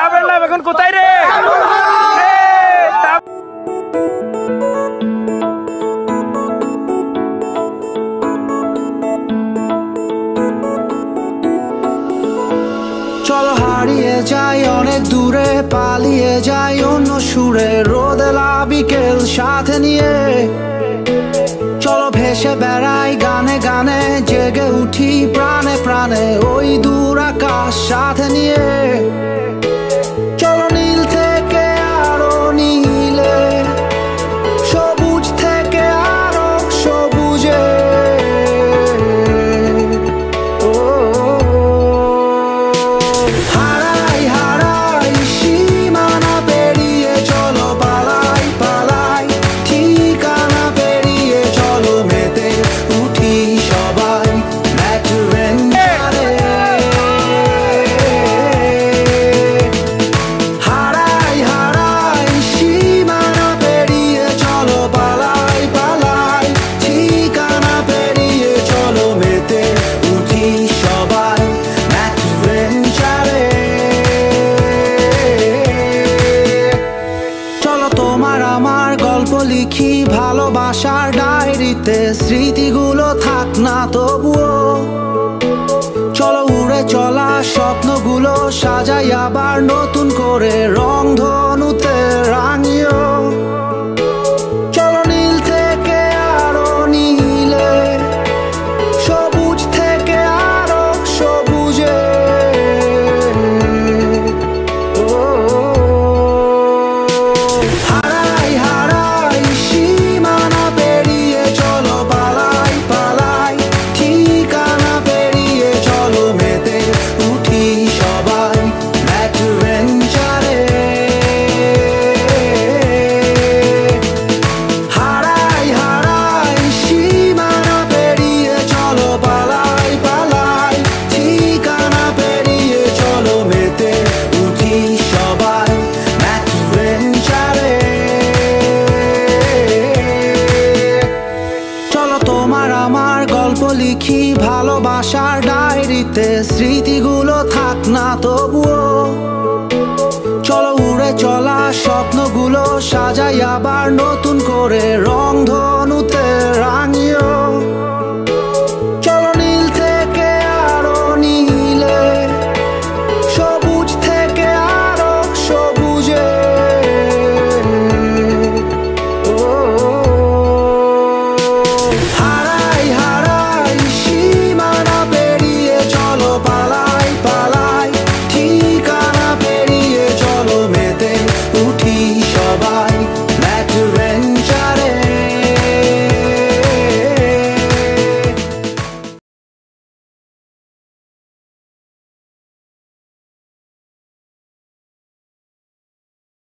ডাবের লাভ এখন কোথায় রে? চলো হারিয়ে যাই অনেক দূরে, পালিয়ে যাই অন্য সুরে, রোদেলা বিকেল সাথে নিয়ে। চলো ভেসে বেড়াই গানে গানে, জেগে উঠি প্রাণে প্রাণে ওই দূর আকাশ সাথে নিয়ে। চলো নীল থেকে আরো নীলে, সবুজ থেকে আরো সবুজে। লিখি ভালোবাসার ডায়েরিতে, স্মৃতিগুলো থাক না তবুও। চলো উড়ে চলা স্বপ্নগুলো সাজাই আবার নতুন করে, রং ধনুতে রাঙিও। চলো নীল থেকে আরো নীলে, সবুজ থেকে আরো সবুজে। লিখি ভালোবাসার ডায়েরিতে, স্মৃতিগুলো থাক না তবুও। চলো উড়ে চলা স্বপ্নগুলো সাজাই আবার নতুন করে, রং